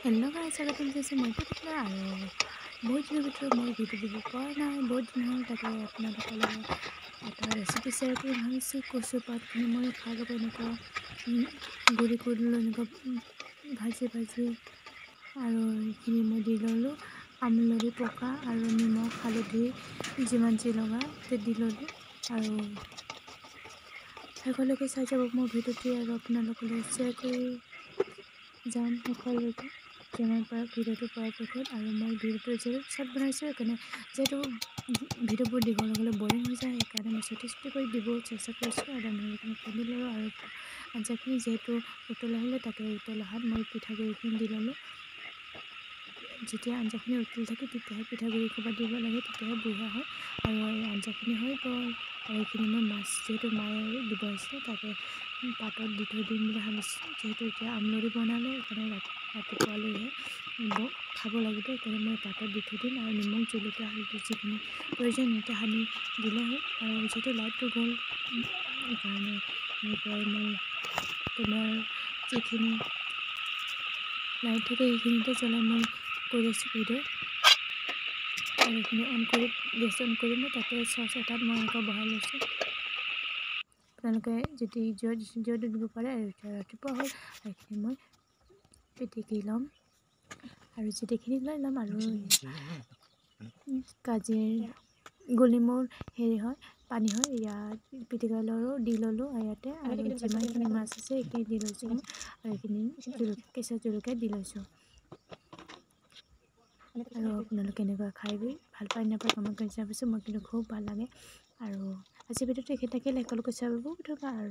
Hello' guys, স্বাগতম জনাইছোঁ মই পবিত্ৰ আৰু বহুত দিনৰ ভিতৰত মই ভিডিঅ' দিব পৰা নাই। বহুত দিন হ'ল, তাকে আপোনালোকৰ লগত এটা ৰেচিপি শ্বেয়াৰ কৰি ভাবিছোঁ। কচু পাতখিনি মই খাই ল'ব এনেকুৱা গুড়ি কৰি ল'লোঁ, এনেকুৱা ভাজি আৰু এইখিনি মই দি ল'লোঁ আমলৰি পকা আৰু নিমখ হালধি যিমান যি লগা দি ল'লোঁ আৰু শেষলৈকে চাই যাব মোৰ ভিডিঅ'টি আৰু আপোনালোকলৈ শ্বেয়াৰ কৰি যাম শেষলৈকে যিমান পাৰোঁ ভিডিঅ'টো পৰাপক্ষত। আৰু মই ভিডিঅ'টো যিহেতু চৰ্ট বনাইছোঁ, সেইকাৰণে যিহেতু ভিডিঅ'বোৰ দীঘল হ'লে বৰিং হৈ যায়, সেইকাৰণে মই চুটি কৰি দিব চেষ্টা কৰিছোঁ। আৰু সেইখিনি খুন্দি ল'লোঁ আৰু আঞ্জাখিনি যিহেতু উতল আহিলে তাকে উতল অহাত মই পিঠাগুড়িখিনি দি ল'লোঁ। যেতিয়া আঞ্জাখিনি উতলি থাকে তেতিয়াহে পিঠাগুড়ি ক'ৰবাত দিব লাগে, তেতিয়াহে বঢ়িয়া হয়। আৰু এই আঞ্জাখিনি হৈ গ'ল। আৰু এইখিনি মই মাছ যিহেতু মায়ে দিব আহিছিলে, তাকে পাতত দি থৈ দিম বুলি ভাবিছোঁ। যিহেতু এতিয়া আমলৰি বনালে, সেইকাৰণে ৰাতিপুৱালৈহে খাব লাগিব, সেইকাৰণে মই পাতত দি থৈ দিম। আৰু নিমখ জলকীয়া হালধি যিখিনি প্ৰয়োজনীয়তা সানি দিলে হ'ল। আৰু যিহেতু লাইটটো গ'ল, সেইকাৰণে এনেকুৱাই মই কেমেৰাৰ যিখিনি লাইট থাকে সেইখিনিতে জ্বলাই মই কৰি আছোঁ ভিডিঅ'। আৰু এইখিনি গেছ অন কৰি মই তাতে চচ এটাত মই এনেকুৱা বহাই লৈছোঁ। আপোনালোকে যদি জিঅ'টো দিব পাৰে। আৰু এতিয়া ৰাতিপুৱা হ'ল, সেইখিনি মই পিটিকি ল'ম আৰু যিখিনি লৈ ল'ম। আৰু কাজিৰ গোলিমৰ পানী হয়, ইয়াত পিটিকা ল'লোঁ দি ল'লোঁ ইয়াতে। আৰু যিমানখিনি মাছ আছে সেইখিনি দি লৈছোঁ মই, আৰু এইখিনি কেঁচা জলকীয়া দি লৈছোঁ। আৰু আপোনালোকে এনেকুৱা খাই ভাল পায় নাপায় কমেণ্ট কৰি জনাবচোন। মই কিন্তু খুব ভাল লাগে। আৰু আজি ভিডিঅ'টো এইখিনিতে শেষলৈকে চাব আৰু